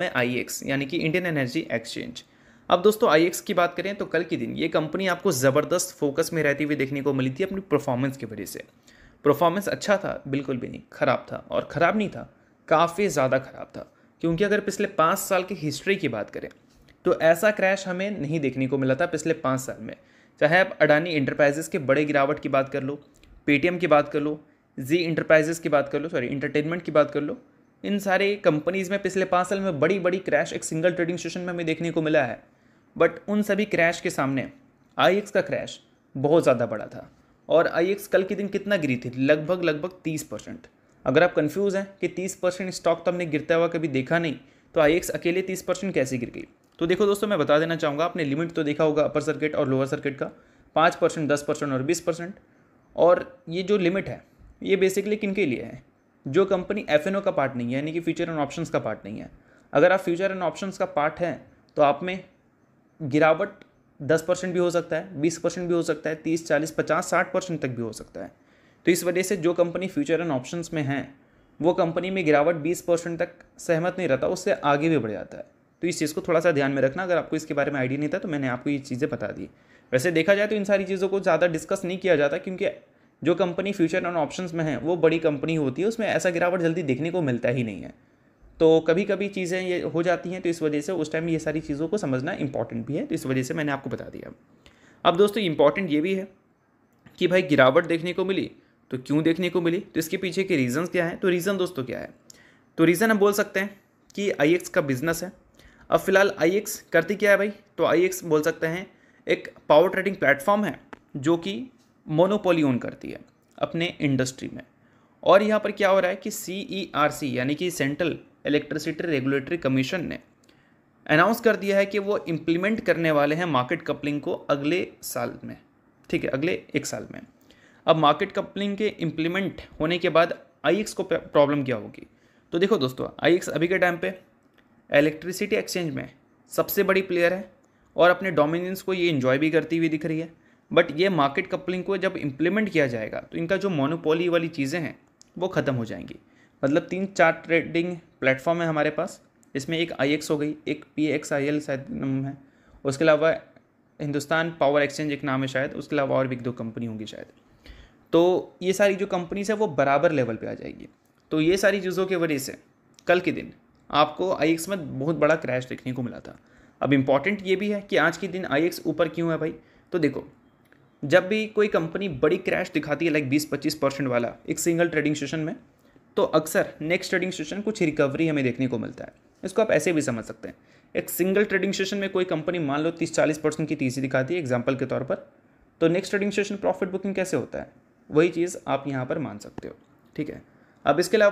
है आईएक्स यानी कि इंडियन एनर्जी एक्सचेंज। अब दोस्तों आईएक्स की बात करें तो कल के दिन ये कंपनी आपको ज़बरदस्त फोकस में रहती हुई देखने को मिली थी अपनी परफॉर्मेंस की वजह से। परफॉर्मेंस अच्छा था, बिल्कुल भी नहीं ख़राब था, और ख़राब नहीं था, काफ़ी ज़्यादा ख़राब था। क्योंकि अगर पिछले 5 साल की हिस्ट्री की बात करें तो ऐसा क्रैश हमें नहीं देखने को मिला था पिछले 5 साल में। चाहे आप अडानी इंटरप्राइजेस के बड़े गिरावट की बात कर लो, पेटीएम की बात कर लो, जी इंटरप्राइजेस की बात कर लो, सॉरी इंटरटेनमेंट की बात कर लो, इन सारे कंपनीज़ में पिछले 5 साल में बड़ी बड़ी क्रैश एक सिंगल ट्रेडिंग सेशन में हमें देखने को मिला है। बट उन सभी क्रैश के सामने आईएक्स का क्रैश बहुत ज़्यादा बड़ा था। और आईएक्स कल के दिन कितना गिरी थी? लगभग लगभग 30%। अगर आप कंफ्यूज हैं कि 30% स्टॉक तो हमने गिरता हुआ कभी देखा नहीं, तो आईएक्स अकेले 30% कैसे गिर गई? तो देखो दोस्तों, मैं बता देना चाहूँगा, आपने लिमिट तो देखा होगा अपर सर्किट और लोअर सर्किट का, 5%, 10% और 20%। और ये जो लिमिट है ये बेसिकली किन के लिए है? जो कंपनी एफएनओ का पार्ट नहीं है, यानी कि फ्यूचर एंड ऑप्शंस का पार्ट नहीं है। अगर आप फ्यूचर एंड ऑप्शंस का पार्ट हैं तो आप में गिरावट 10% भी हो सकता है, 20% भी हो सकता है, 30, 40, 50, 60% तक भी हो सकता है। तो इस वजह से जो कंपनी फ्यूचर एंड ऑप्शंस में है वो कंपनी में गिरावट 20% तक सहमत नहीं रहता, उससे आगे भी बढ़ जाता है। तो इस चीज़ को थोड़ा सा ध्यान में रखना। अगर आपको इसके बारे में आइडिया नहीं था तो मैंने आपको ये चीज़ें बता दी। वैसे देखा जाए तो इन सारी चीज़ों को ज़्यादा डिस्कस नहीं किया जाता, क्योंकि जो कंपनी फ्यूचर एंड ऑप्शंस में है वो बड़ी कंपनी होती है, उसमें ऐसा गिरावट जल्दी देखने को मिलता ही नहीं है। तो कभी कभी चीज़ें ये हो जाती हैं, तो इस वजह से उस टाइम ये सारी चीज़ों को समझना इंपॉर्टेंट भी है, तो इस वजह से मैंने आपको बता दिया। अब दोस्तों इंपॉर्टेंट ये भी है कि भाई गिरावट देखने को मिली तो क्यों देखने को मिली, तो इसके पीछे के रीज़न्स क्या हैं? तो रीज़न दोस्तों क्या है? तो रीज़न हम बोल सकते हैं कि आईएक्स का बिजनेस है। अब फिलहाल आईएक्स करती क्या है भाई? तो आईएक्स बोल सकते हैं एक पावर ट्रेडिंग प्लेटफॉर्म है जो कि मोनोपोली ओन करती है अपने इंडस्ट्री में। और यहाँ पर क्या हो रहा है कि सीईआरसी यानी कि सेंट्रल इलेक्ट्रिसिटी रेगुलेटरी कमीशन ने अनाउंस कर दिया है कि वो इम्प्लीमेंट करने वाले हैं मार्केट कपलिंग को अगले साल में। ठीक है, अगले 1 साल में। अब मार्केट कपलिंग के इम्प्लीमेंट होने के बाद आईएक्स को प्रॉब्लम क्या होगी? तो देखो दोस्तों, आईएक्स अभी के टाइम पे इलेक्ट्रिसिटी एक्सचेंज में सबसे बड़ी प्लेयर है और अपने डोमिनेंस को ये इन्जॉय भी करती हुई दिख रही है। बट ये मार्केट कपलिंग को जब इम्प्लीमेंट किया जाएगा तो इनका जो मोनोपोली वाली चीज़ें हैं वो ख़त्म हो जाएंगी। मतलब 3-4 ट्रेडिंग प्लेटफॉर्म है हमारे पास, इसमें एक आईएक्स हो गई, एक पीएक्सआईएल शायद नाम है, उसके अलावा हिंदुस्तान पावर एक्सचेंज एक नाम है शायद, उसके अलावा और भी 2 कंपनी होंगी शायद। तो ये सारी जो कंपनीज है वो बराबर लेवल पे आ जाएगी। तो ये सारी चीज़ों की वजह से कल के दिन आपको आईएक्स में बहुत बड़ा क्रैश देखने को मिला था। अब इम्पॉर्टेंट ये भी है कि आज के दिन आईएक्स ऊपर क्यों है भाई? तो देखो, जब भी कोई कंपनी बड़ी क्रैश दिखाती है लाइक 20-25% वाला एक सिंगल ट्रेडिंग सेशन में, तो अक्सर नेक्स्ट ट्रेडिंग सेशन कुछ रिकवरी हमें देखने को मिलता है। इसको आप ऐसे भी समझ सकते हैं, एक सिंगल ट्रेडिंग सेशन में कोई कंपनी मान लो 30-40% की तीसरी दिखाती है एग्जाम्पल के तौर पर, तो next trading session profit booking कैसे होता है, वही चीज़ आप यहाँ पर मान सकते हो। ठीक है, अब इसके अलावा